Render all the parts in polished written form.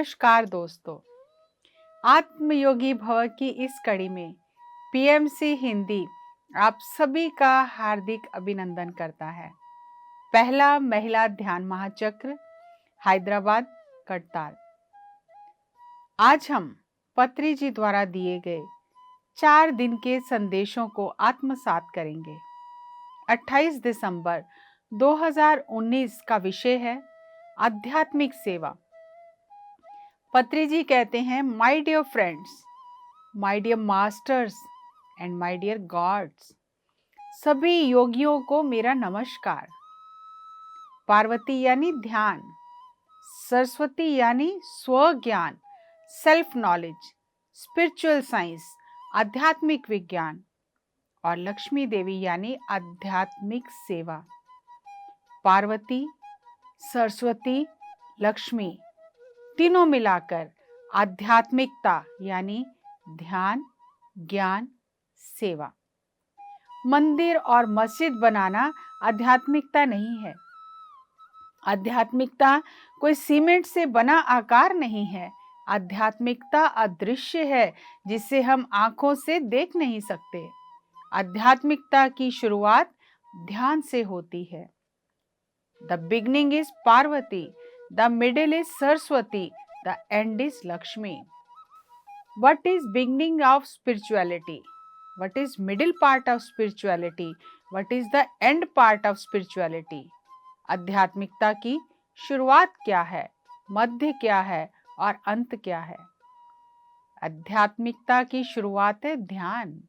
नमस्कार दोस्तों, आत्मयोगी भव की इस कड़ी में पीएमसी हिंदी आप सभी का हार्दिक अभिनंदन करता है। पहला महिला ध्यान महाचक्र, हैदराबाद, करताल। आज हम पत्री जी द्वारा दिए गए 4 दिन के संदेशों को आत्मसात करेंगे। 28 दिसंबर 2019 का विषय है आध्यात्मिक सेवा। पत्री जी कहते हैं, my dear friends, my dear masters and my dear gods, सभी योगियों को मेरा नमस्कार। पार्वती यानी ध्यान, सरस्वती यानी स्वज्ञान, सेल्फ नॉलेज, स्पिरिचुअल साइंस, आध्यात्मिक विज्ञान, और लक्ष्मी देवी यानी आध्यात्मिक सेवा। पार्वती, सरस्वती, लक्ष्मी तीनों मिलाकर आध्यात्मिकता यानी ध्यान, ज्ञान, सेवा। मंदिर और मस्जिद बनाना आध्यात्मिकता नहीं है। आध्यात्मिकता कोई सीमेंट से बना आकार नहीं है। आध्यात्मिकता अदृश्य है जिसे हम आंखों से देख नहीं सकते। आध्यात्मिकता की शुरुआत ध्यान से होती है। The beginning is Parvati, the middle is Saraswati, the end is Lakshmi. What is beginning of spirituality? What is middle part of spirituality? What is the end part of spirituality? आध्यात्मिकता की शुरुआत क्या है, मध्य क्या है और अंत क्या है? आध्यात्मिकता की शुरुआत है ध्यान।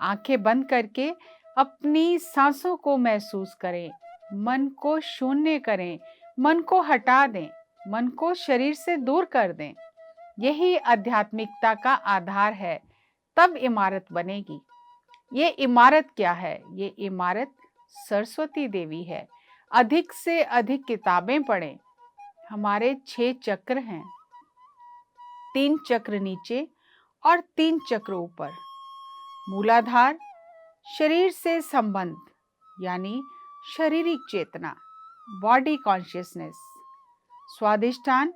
आंखें बंद करके अपनी सांसों को महसूस करें, मन को शून्य करें, मन को हटा दें, मन को शरीर से दूर कर दें। यही आध्यात्मिकता का आधार है, तब इमारत बनेगी। ये इमारत क्या है? ये इमारत सरस्वती देवी है। अधिक से अधिक किताबें पढ़ें। हमारे 6 चक्र हैं, 3 चक्र नीचे और 3 चक्र ऊपर। मूलाधार शरीर से संबंध यानी शारीरिक चेतना, बॉडी कॉन्शियसनेस। स्वादिष्ठान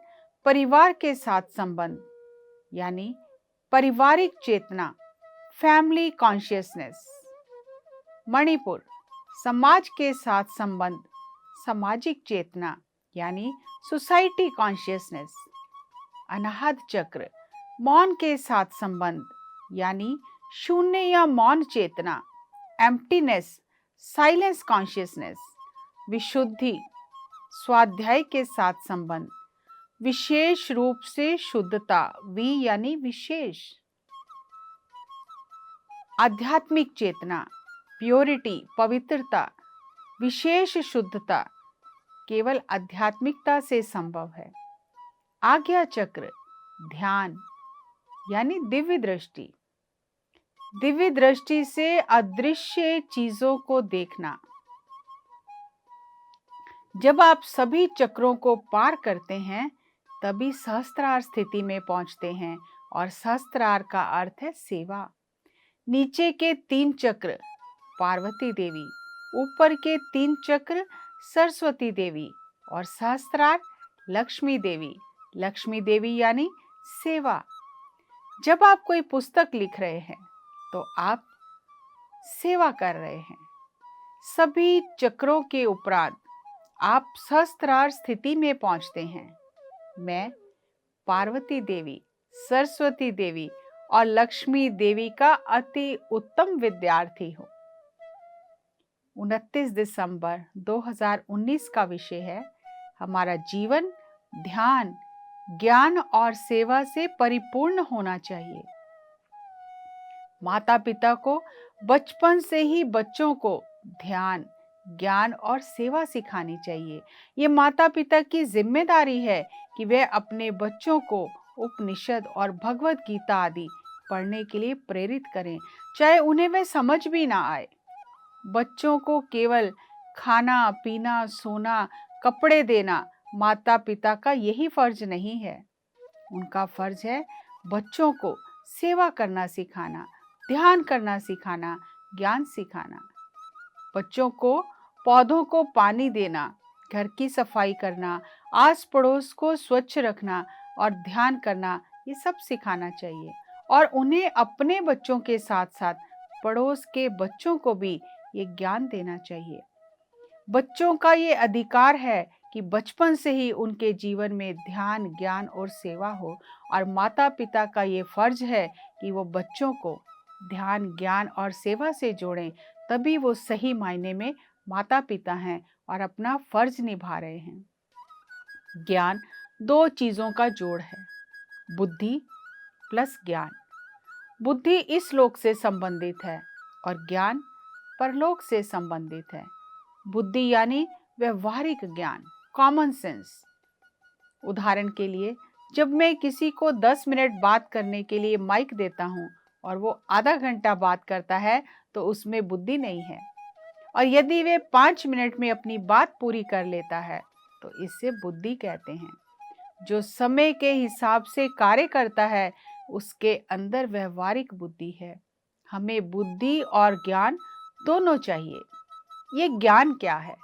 परिवार के साथ संबंध यानी पारिवारिक चेतना, फैमिली कॉन्शियसनेस। मणिपुर समाज के साथ संबंध, सामाजिक चेतना यानी सोसाइटी कॉन्शियसनेस। अनाहत चक्र मौन के साथ संबंध यानी शून्य या मौन चेतना, एम्प्टीनेस, साइलेंस कॉन्शियसनेस। विशुद्धि स्वाध्याय के साथ संबंध, विशेष रूप से शुद्धता, वी यानी विशेष। आध्यात्मिक चेतना, प्योरिटी, पवित्रता, विशेष शुद्धता केवल आध्यात्मिकता से संभव है। आज्ञा चक्र ध्यान यानी दिव्य दृष्टि, दिव्य दृष्टि से अदृश्य चीजों को देखना। जब आप सभी चक्रों को पार करते हैं तभी सहस्त्रार स्थिति में पहुंचते हैं, और सहस्त्रार का अर्थ है सेवा। नीचे के 3 चक्र पार्वती देवी, ऊपर के 3 चक्र सरस्वती देवी, और सहस्त्रार लक्ष्मी देवी। लक्ष्मी देवी यानी सेवा। जब आप कोई पुस्तक लिख रहे हैं तो आप सेवा कर रहे हैं। सभी चक्रों के उपरांत आप सहस्त्रार स्थिति में पहुंचते हैं। मैं पार्वती देवी, सरस्वती देवी और लक्ष्मी देवी का अति उत्तम विद्यार्थी हूं। 29 दिसंबर 2019 का विषय है हमारा जीवन ध्यान, ज्ञान और सेवा से परिपूर्ण होना चाहिए। माता पिता को बचपन से ही बच्चों को ध्यान, ज्ञान और सेवा सिखानी चाहिए। ये माता पिता की जिम्मेदारी है कि वे अपने बच्चों को उपनिषद और भगवत गीता आदि पढ़ने के लिए प्रेरित करें, चाहे उन्हें वे समझ भी ना आए। बच्चों को केवल खाना, पीना, सोना, कपड़े देना माता पिता का यही फर्ज नहीं है। उनका फर्ज है बच्चों को सेवा करना सिखाना, ध्यान करना सिखाना, ज्ञान सिखाना। बच्चों को पौधों को पानी देना, घर की सफाई करना, आस पड़ोस को स्वच्छ रखना, और ध्यान करना, ये सब सिखाना चाहिए। और उन्हें अपने बच्चों के साथ साथ पड़ोस के बच्चों को भी ये ज्ञान देना चाहिए। बच्चों का ये अधिकार है कि बचपन से ही उनके जीवन में ध्यान, ज्ञान और सेवा हो, और माता पिता का ये फर्ज है कि वो बच्चों को ध्यान, ज्ञान और सेवा से जोड़ें, तभी वो सही मायने में माता पिता हैं और अपना फर्ज निभा रहे हैं। ज्ञान दो चीजों का जोड़ है, बुद्धि प्लस ज्ञान। बुद्धि इस लोक से संबंधित है और ज्ञान परलोक से संबंधित है। बुद्धि यानी व्यवहारिक ज्ञान, कॉमन सेंस। उदाहरण के लिए, जब मैं किसी को 10 मिनट बात करने के लिए माइक देता हूँ और वो आधा घंटा बात करता है, तो उसमें बुद्धि नहीं है। और यदि वे 5 मिनट में अपनी बात पूरी कर लेता है, तो इसे बुद्धि कहते हैं। जो समय के हिसाब से कार्य करता है, उसके अंदर व्यवहारिक बुद्धि है। हमें बुद्धि और ज्ञान दोनों चाहिए। ये ज्ञान क्या है?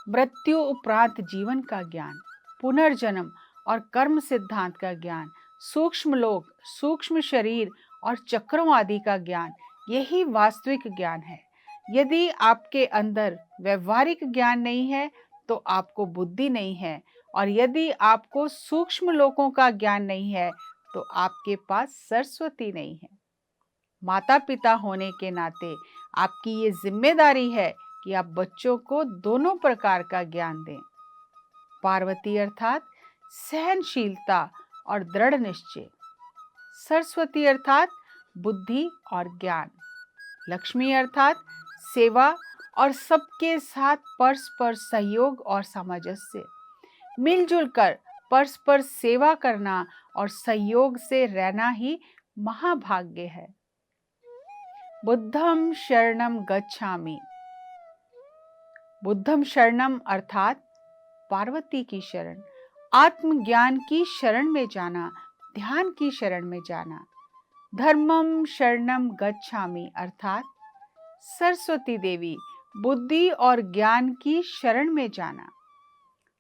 मृत्यु उपरांत जीवन का ज्ञान, पुनर्जन्म और कर्म सिद्धांत का ज्ञान, सूक्ष्म लोक, सूक्ष्म शरीर और चक्रों आदि का ज्ञान, यही वास्तविक ज्ञान है। यदि आपके अंदर व्यवहारिक ज्ञान नहीं है, तो आपको बुद्धि नहीं है, और यदि आपको सूक्ष्म लोकों का ज्ञान नहीं है, तो आपके पास सरस्वती नहीं है। माता पिता होने के नाते आपकी ये जिम्मेदारी है कि आप बच्चों को दोनों प्रकार का ज्ञान दें। पार्वती अर्थात सहनशीलता और दृढ़ निश्चय, सरस्वती अर्थात बुद्धि और ज्ञान, लक्ष्मी अर्थात सेवा और सबके साथ परस्पर सहयोग और सामंजस्य। मिलजुल कर परस्पर सेवा करना और सहयोग से रहना ही महाभाग्य है। बुद्धम शरणम गच्छामि। बुद्धम शरणम अर्थात पार्वती की शरण, आत्मज्ञान की शरण में जाना, ध्यान की शरण में जाना। धर्मम शरणम गच्छामि अर्थात सरस्वती देवी, बुद्धि और ज्ञान की शरण में जाना।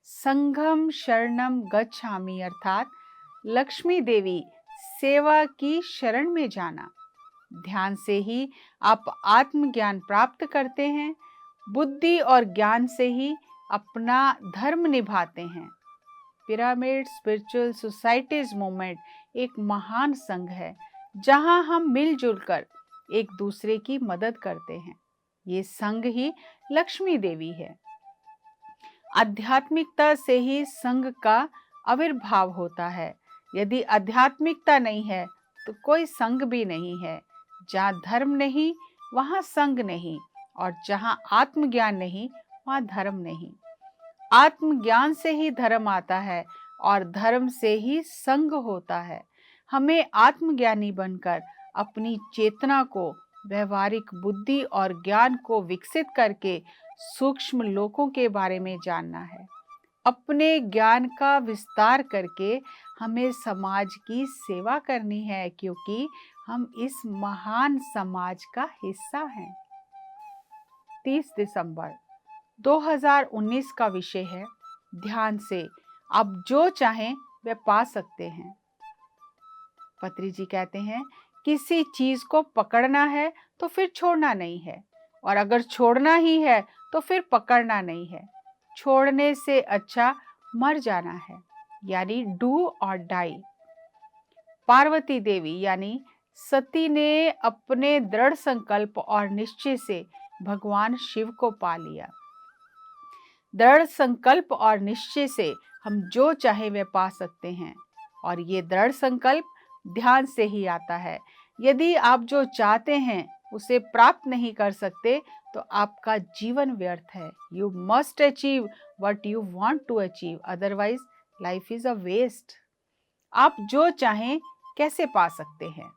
संघम शरणम गच्छामि अर्थात लक्ष्मी देवी, सेवा की शरण में जाना। ध्यान से ही आप आत्मज्ञान प्राप्त करते हैं, बुद्धि और ज्ञान से ही अपना धर्म निभाते हैं। पिरामिड स्पिरिचुअल सोसाइटीज मूवमेंट एक महान संघ है, जहां हम मिलजुल कर एक दूसरे की मदद करते हैं। ये संघ ही लक्ष्मी देवी है। आध्यात्मिकता से ही संघ का आविर्भाव होता है। यदि आध्यात्मिकता नहीं है, तो कोई संघ भी नहीं है। जहाँ धर्म नहीं, वहाँ संघ नहीं, और जहाँ आत्मज्ञान नहीं, वहाँ धर्म नहीं। आत्मज्ञान से ही धर्म आता है और धर्म से ही संघ होता है। हमें आत्मज्ञानी बनकर अपनी चेतना को, व्यवहारिक बुद्धि और ज्ञान को विकसित करके सूक्ष्म लोकों के बारे में जानना है। अपने ज्ञान का विस्तार करके हमें समाज की सेवा करनी है, क्योंकि हम इस महान समाज का हिस्सा हैं। 30 दिसंबर 2019 का विषय है, ध्यान से आप जो चाहें वह पा सकते हैं। पत्री जी कहते हैं, किसी चीज को पकड़ना है तो फिर छोड़ना नहीं है, और अगर छोड़ना ही है तो फिर पकड़ना नहीं है। छोड़ने से अच्छा मर जाना है, यानी डू और डाई। पार्वती देवी यानी सती ने अपने दृढ़ संकल्प और निश्चय से भगवान शिव को पा लिया। दृढ़ संकल्प और निश्चय से हम जो चाहे वह पा सकते हैं, और ये दृढ़ संकल्प ध्यान से ही आता है। यदि आप जो चाहते हैं उसे प्राप्त नहीं कर सकते, तो आपका जीवन व्यर्थ है। You must achieve what you want to achieve, otherwise life is a waste. आप जो चाहें कैसे पा सकते हैं?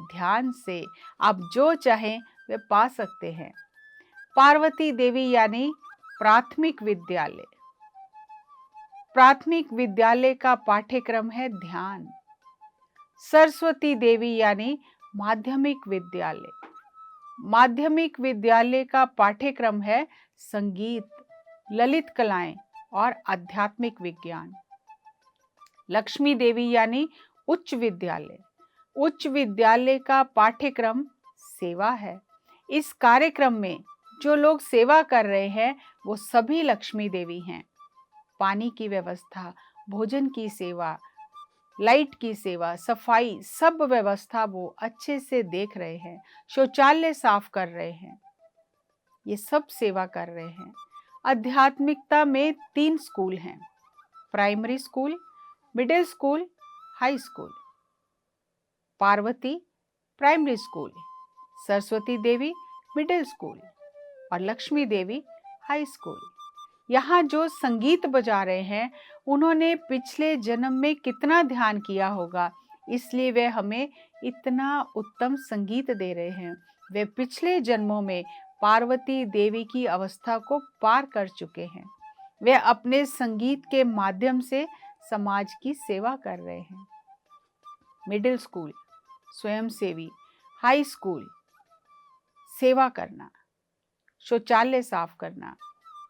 ध्यान से आप जो चाहें वे पा सकते हैं। पार्वती देवी यानी प्राथमिक विद्यालय। प्राथमिक विद्यालय का पाठ्यक्रम है ध्यान। सरस्वती देवी यानी माध्यमिक विद्यालय। माध्यमिक विद्यालय का पाठ्यक्रम है संगीत, ललित कलाएं और आध्यात्मिक विज्ञान। लक्ष्मी देवी यानी उच्च विद्यालय। उच्च विद्यालय का पाठ्यक्रम सेवा है। इस कार्यक्रम में जो लोग सेवा कर रहे हैं वो सभी लक्ष्मी देवी हैं। पानी की व्यवस्था, भोजन की सेवा, लाइट की सेवा, सफाई, सब व्यवस्था वो अच्छे से देख रहे हैं। शौचालय साफ कर रहे हैं, ये सब सेवा कर रहे हैं। आध्यात्मिकता में 3 स्कूल हैं, primary school, middle school, high school. Parvati primary school, Saraswati Devi middle school और लक्ष्मी देवी हाई स्कूल। यहाँ जो संगीत बजा रहे हैं उन्होंने पिछले जन्म में कितना ध्यान किया होगा, इसलिए वे हमें इतना उत्तम संगीत दे रहे हैं। वे पिछले जन्मों में पार्वती देवी की अवस्था को पार कर चुके हैं। वे अपने संगीत के माध्यम से समाज की सेवा कर रहे हैं। मिडिल स्कूल स्वयंसेवी, हाई स्कूल सेवा करना, शौचालय साफ करना,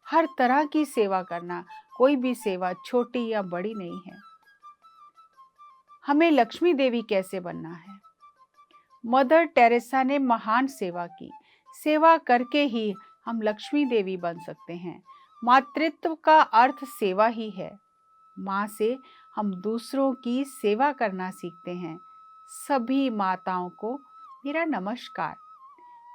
हर तरह की सेवा करना, कोई भी सेवा छोटी या बड़ी नहीं है। हमें लक्ष्मी देवी कैसे बनना है? मदर टेरेसा ने महान सेवा की। सेवा करके ही हम लक्ष्मी देवी बन सकते हैं। मातृत्व का अर्थ सेवा ही है। माँ से हम दूसरों की सेवा करना सीखते हैं। सभी माताओं को मेरा नमस्कार।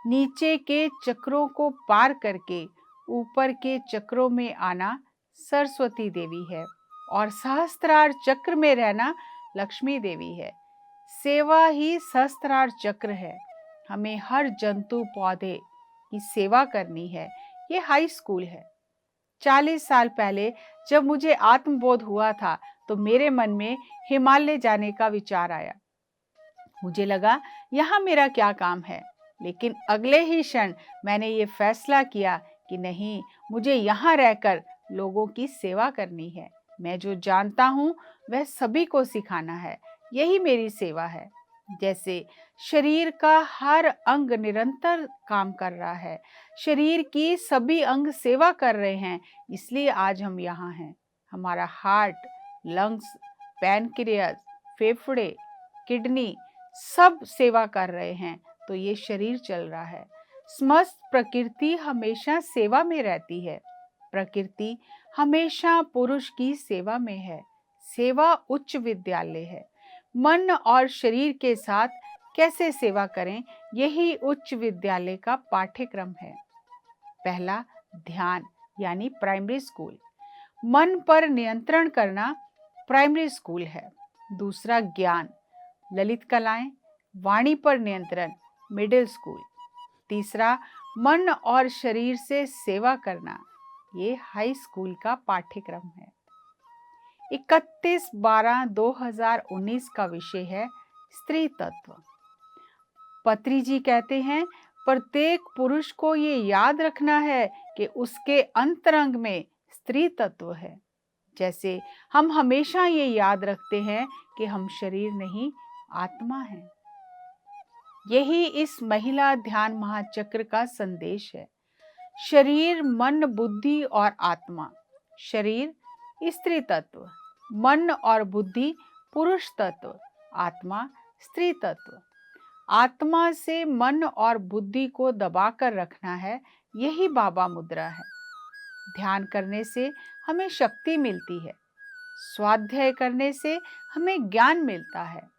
नीचे के चक्रों को पार करके ऊपर के चक्रों में आना सरस्वती देवी है और सहस्त्रार चक्र में रहना लक्ष्मी देवी है। सेवा ही सहस्त्रार चक्र है। हमें हर जंतु पौधे की सेवा करनी है। ये हाई स्कूल है। 40 साल पहले जब मुझे आत्मबोध हुआ था तो मेरे मन में हिमालय जाने का विचार आया। मुझे लगा यहाँ मेरा क्या काम है, लेकिन अगले ही क्षण मैंने ये फैसला किया कि नहीं, मुझे यहाँ रहकर लोगों की सेवा करनी है। मैं जो जानता हूँ वह सभी को सिखाना है। यही मेरी सेवा है। जैसे शरीर का हर अंग निरंतर काम कर रहा है, शरीर की सभी अंग सेवा कर रहे हैं, इसलिए आज हम यहाँ हैं। हमारा हार्ट, लंग्स, पैनक्रियाज, फेफड़े, किडनी सब सेवा कर रहे हैं, तो ये शरीर चल रहा है। समस्त प्रकृति हमेशा सेवा में रहती है। प्रकृति हमेशा पुरुष की सेवा में है। सेवा उच्च विद्यालय है। मन और शरीर के साथ कैसे सेवा करें, यही उच्च विद्यालय का पाठ्यक्रम है। पहला ध्यान यानी प्राइमरी स्कूल। मन पर नियंत्रण करना प्राइमरी स्कूल है। दूसरा ज्ञान, ललित कलाएं, वाणी पर नियंत्रण मिडिल स्कूल। तीसरा मन और शरीर से सेवा करना, ये हाई स्कूल का पाठ्यक्रम है। 31/12/2019 का विषय है स्त्री तत्व। पत्री जी कहते हैं, प्रत्येक पुरुष को ये याद रखना है कि उसके अंतरंग में स्त्री तत्व है। जैसे हम हमेशा ये याद रखते हैं कि हम शरीर नहीं, आत्मा है। यही इस महिला ध्यान महाचक्र का संदेश है। शरीर, मन, बुद्धि और आत्मा। शरीर स्त्री तत्व, मन और बुद्धि पुरुष तत्व, आत्मा स्त्री तत्व। आत्मा से मन और बुद्धि को दबाकर रखना है, यही बाबा मुद्रा है। ध्यान करने से हमें शक्ति मिलती है। स्वाध्याय करने से हमें ज्ञान मिलता है।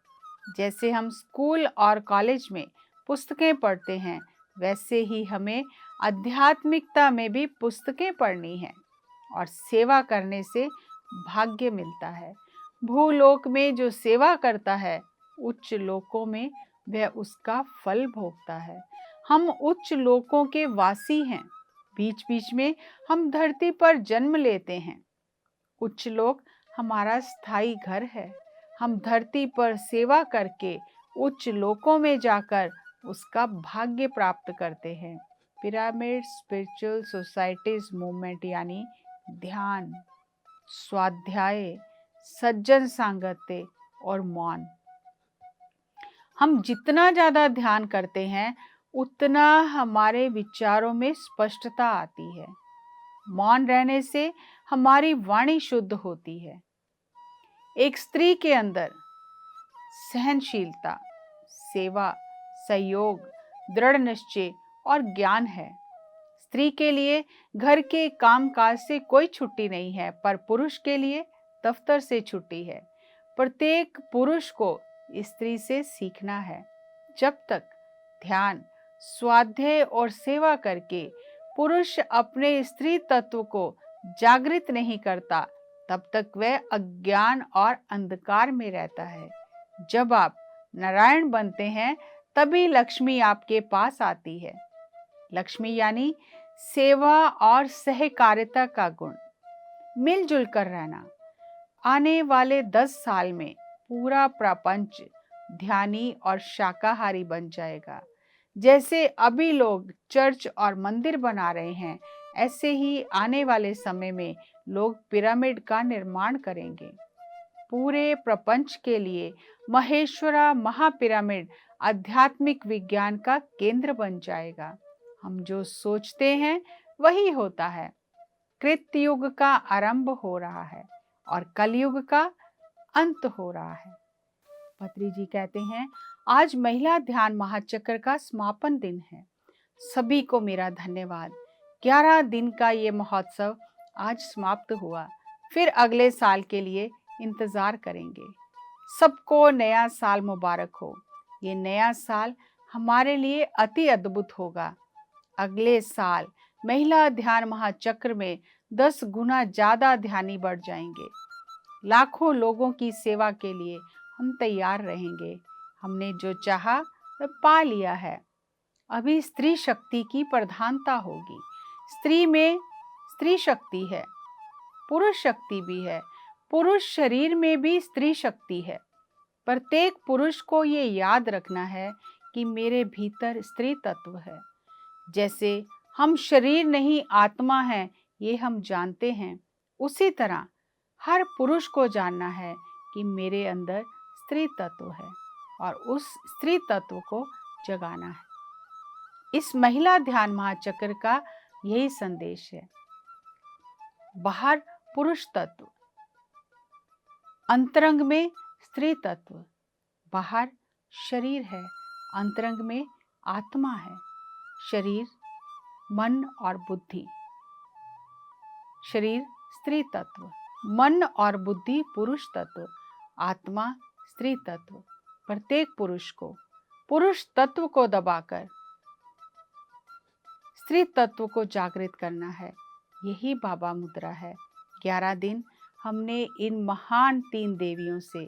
जैसे हम स्कूल और कॉलेज में पुस्तकें पढ़ते हैं, वैसे ही हमें आध्यात्मिकता में भी पुस्तकें पढ़नी है और सेवा करने से भाग्य मिलता है। भूलोक में जो सेवा करता है, उच्च लोकों में वह उसका फल भोगता है। हम उच्च लोकों के वासी हैं। बीच बीच में हम धरती पर जन्म लेते हैं। उच्च लोक हमारा स्थायी घर है। हम धरती पर सेवा करके उच्च लोकों में जाकर उसका भाग्य प्राप्त करते हैं। पिरामिड स्पिरिचुअल सोसाइटीज मूवमेंट यानी ध्यान, स्वाध्याय, सज्जन सांगत्य और मौन। हम जितना ज्यादा ध्यान करते हैं उतना हमारे विचारों में स्पष्टता आती है। मौन रहने से हमारी वाणी शुद्ध होती है। एक स्त्री के अंदर सहनशीलता, सेवा, सहयोग, दृढ़ निश्चय और ज्ञान है। स्त्री के लिए घर के कामकाज से कोई छुट्टी नहीं है, पर पुरुष के लिए दफ्तर से छुट्टी है। प्रत्येक पुरुष को स्त्री से सीखना है। जब तक ध्यान, स्वाध्याय और सेवा करके पुरुष अपने स्त्री तत्व को जागृत नहीं करता, तब तक वह अज्ञान और अंधकार में रहता है। जब आप नारायण बनते हैं, तभी लक्ष्मी आपके पास आती है। लक्ष्मी यानी सेवा और सहकारिता का गुण। मिलजुल कर रहना। आने वाले 10 साल में पूरा प्रपंच ध्यानी और शाकाहारी बन जाएगा। जैसे अभी लोग चर्च और मंदिर बना रहे हैं, ऐसे ही आने वाले समय में लोग पिरामिड का निर्माण करेंगे। पूरे प्रपंच के लिए महेश्वरा महापिरामिड आध्यात्मिक विज्ञान का केंद्र बन जाएगा। हम जो सोचते हैं वही होता है। कृतयुग का आरंभ हो रहा है और कलयुग का अंत हो रहा है। पत्री जी कहते हैं, आज महिला ध्यान महाचक्र का समापन दिन है। सभी को मेरा धन्यवाद। 11 दिन का ये महोत्सव आज समाप्त हुआ। फिर अगले साल के लिए इंतजार करेंगे। सबको नया साल मुबारक हो। ये नया साल हमारे लिए अति अद्भुत होगा। अगले साल महिला ध्यान महाचक्र में 10 गुना ज्यादा ध्यानी बढ़ जाएंगे। लाखों लोगों की सेवा के लिए हम तैयार रहेंगे। हमने जो चाहा वह पा लिया है। अभी स्त्री शक्ति की प्रधानता होगी। स्त्री में स्त्री शक्ति है, पुरुष शक्ति भी है। पुरुष शरीर में भी स्त्री शक्ति है। प्रत्येक पुरुष को ये याद रखना है कि मेरे भीतर स्त्री तत्व है। जैसे हम शरीर नहीं आत्मा है, ये हम जानते हैं, उसी तरह हर पुरुष को जानना है कि मेरे अंदर स्त्री तत्व है और उस स्त्री तत्व को जगाना है। इस महिला ध्यान महाचक्र का यही संदेश है। बाहर पुरुष तत्व, अंतरंग में स्त्री तत्व। बाहर शरीर है, अंतरंग में आत्मा है। शरीर, मन और बुद्धि। शरीर स्त्री तत्व, मन और बुद्धि पुरुष तत्व, आत्मा स्त्री तत्व। प्रत्येक पुरुष को पुरुष तत्व को दबाकर स्त्री तत्व को जागृत करना है। यही बाबा मुद्रा है। 11 दिन हमने इन महान 3 देवियों से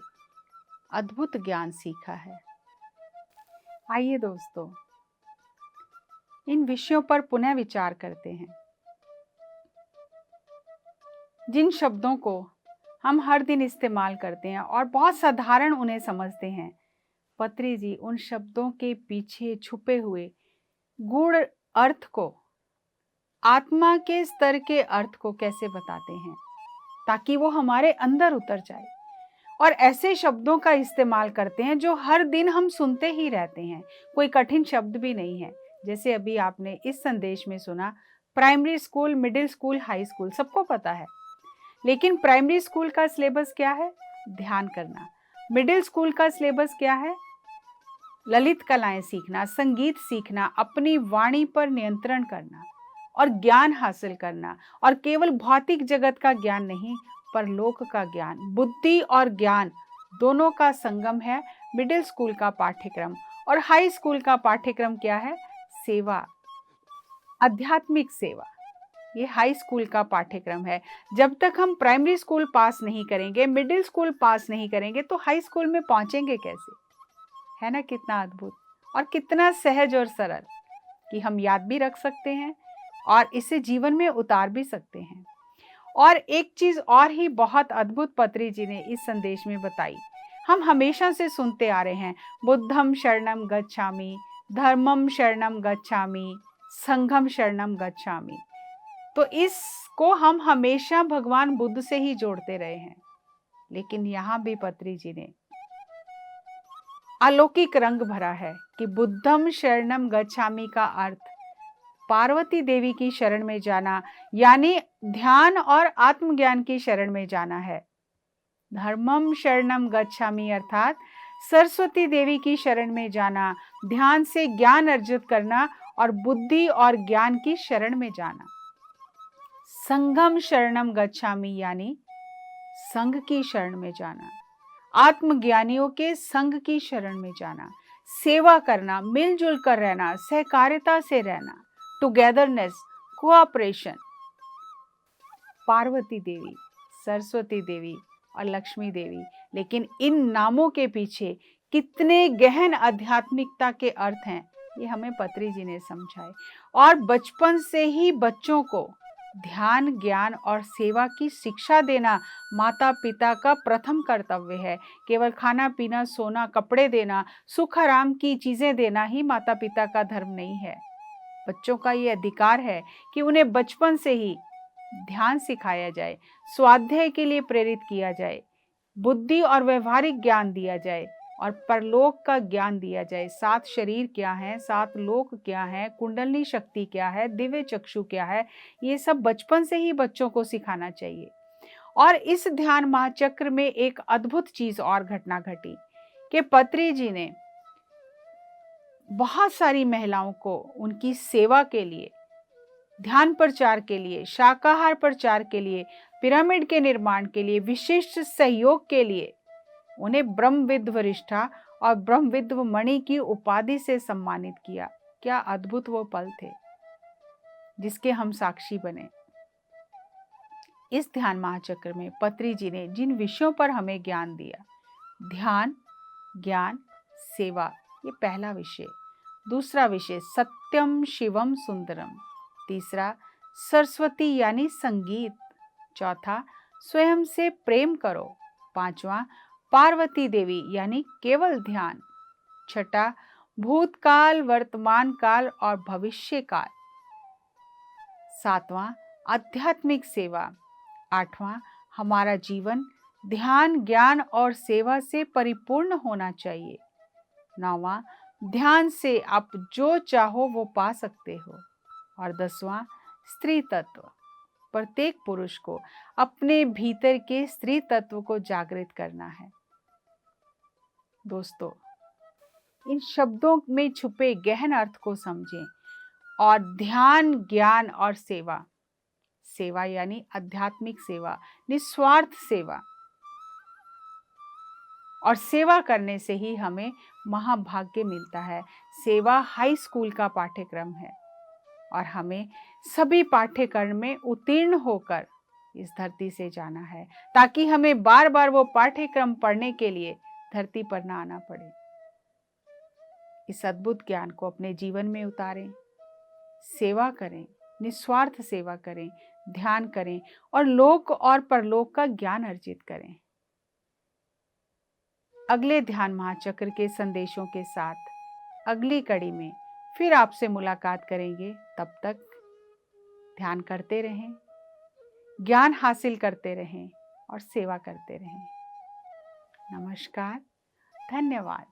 अद्भुत ज्ञान सीखा है। आइए दोस्तों, इन विषयों पर पुनः विचार करते हैं। जिन शब्दों को हम हर दिन इस्तेमाल करते हैं और बहुत साधारण उन्हें समझते हैं, पत्री जी उन शब्दों के पीछे छुपे हुए गूढ़ अर्थ को, आत्मा के स्तर के अर्थ को कैसे बताते हैं, ताकि वो हमारे अंदर उतर जाए। और ऐसे शब्दों का इस्तेमाल करते हैं जो हर दिन हम सुनते ही रहते हैं। कोई कठिन शब्द भी नहीं है। जैसे अभी आपने इस संदेश में सुना, primary school, middle school, high school, सबको पता है। लेकिन प्राइमरी स्कूल का सिलेबस क्या है? ध्यान करना। मिडिल स्कूल का सिलेबस क्या है? ललित कलाएं सीखना, संगीत सीखना, अपनी वाणी पर नियंत्रण करना और ज्ञान हासिल करना। और केवल भौतिक जगत का ज्ञान नहीं, परलोक का ज्ञान। बुद्धि और ज्ञान दोनों का संगम है मिडिल स्कूल का पाठ्यक्रम। और हाई स्कूल का पाठ्यक्रम क्या है? सेवा, आध्यात्मिक सेवा। ये हाई स्कूल का पाठ्यक्रम है। जब तक हम प्राइमरी स्कूल पास नहीं करेंगे, मिडिल स्कूल पास नहीं करेंगे, तो हाई स्कूल में पहुंचेंगे कैसे? है ना कितना अद्भुत और कितना सहज और सरल कि हम याद भी रख सकते हैं और इसे जीवन में उतार भी सकते हैं। और एक चीज और ही बहुत अद्भुत पत्री जी ने इस संदेश में बताई। हम हमेशा से सुनते आ रहे हैं, बुद्धम शरणम गच्छामि, धर्मम शरणम गच्छामि, संघम शरणम गच्छामि। तो इसको हम हमेशा भगवान बुद्ध से ही जोड़ते रहे हैं। लेकिन यहाँ भी पत्री जी ने अलौकिक रंग भरा है कि बुद्धम शरणम गच्छामि का अर्थ पार्वती देवी की शरण में जाना, यानी ध्यान और आत्मज्ञान की शरण में जाना है। धर्मम शरणम गच्छामि अर्थात सरस्वती देवी की शरण में जाना, ध्यान से ज्ञान अर्जित करना और बुद्धि और ज्ञान की शरण में जाना। संघम शरणम गच्छामि यानी संघ की शरण में जाना, आत्मज्ञानियों के संघ की शरण में जाना, सेवा करना, मिलजुल कर रहना, सहकारिता से रहना, टुगेदरनेस, कोऑपरेशन। पार्वती देवी, सरस्वती देवी और लक्ष्मी देवी, लेकिन इन नामों के पीछे कितने गहन आध्यात्मिकता के अर्थ हैं, ये हमें पत्री जी ने समझाए। और बचपन से ही बच्चों को ध्यान, ज्ञान और सेवा की शिक्षा देना माता पिता का प्रथम कर्तव्य है। केवल खाना पीना, सोना, कपड़े देना, सुख आराम की चीजें देना ही माता पिता का धर्म नहीं है। बच्चों का ये अधिकार है कि उन्हें बचपन से ही ध्यान सिखाया जाए, स्वाध्याय के लिए प्रेरित किया जाए, बुद्धि और व्यवहारिक ज्ञान दिया जाए और परलोक का ज्ञान दिया जाए। 7 शरीर क्या है, 7 लोक क्या है, कुंडलनी शक्ति क्या है, दिव्य चक्षु क्या है, ये सब बचपन से ही बच्चों को सिखाना चाहिए। और इस ध्यान महाचक्र में एक अद्भुत चीज और घटना घटी कि पत्री जी ने बहुत सारी महिलाओं को उनकी सेवा के लिए, ध्यान प्रचार के लिए, शाकाहार प्रचार के लिए, पिरामिड के निर्माण के लिए, विशिष्ट सहयोग के लिए उन्हें ब्रह्मविद्व वरिष्ठा और ब्रह्मविद्व मणि की उपाधि से सम्मानित किया। क्या अद्भुत वो पल थे जिसके हम साक्षी बने। इस ध्यान महाचक्र में पत्री जी ने जिन विषयों पर हमें ज्ञान दिया, ध्यान, ज्ञान, सेवा, ये पहला विषय। दूसरा विषय सत्यम शिवम सुंदरम। तीसरा सरस्वती यानी संगीत। चौथा स्वयं से प्रेम करो। पांचवा पार्वती देवी यानी केवल ध्यान। छठा भूतकाल, वर्तमान काल और भविष्य काल। सातवां आध्यात्मिक सेवा। आठवां हमारा जीवन ध्यान, ज्ञान और सेवा से परिपूर्ण होना चाहिए। नौवां ध्यान से आप जो चाहो वो पा सकते हो। और 10वां स्त्री तत्व। प्रत्येक पुरुष को अपने भीतर के स्त्री तत्व को जागृत करना है। दोस्तों, इन शब्दों में छुपे गहन अर्थ को समझें और ध्यान, ज्ञान और सेवा, सेवा यानी आध्यात्मिक सेवा, निस्वार्थ सेवा, और सेवा करने से ही हमें महाभाग्य मिलता है। सेवा हाई स्कूल का पाठ्यक्रम है और हमें सभी पाठ्यक्रम में उत्तीर्ण होकर इस धरती से जाना है ताकि हमें बार बार वो पाठ्यक्रम पढ़ने के लिए धरती पर ना आना पड़े। इस अद्भुत ज्ञान को अपने जीवन में उतारें, सेवा करें, निस्वार्थ सेवा करें, ध्यान करें और लोक और परलोक का ज्ञान अर्जित करें। अगले ध्यान महाचक्र के संदेशों के साथ अगली कड़ी में फिर आपसे मुलाकात करेंगे। तब तक ध्यान करते रहें, ज्ञान हासिल करते रहें और सेवा करते रहें। नमस्कार, धन्यवाद।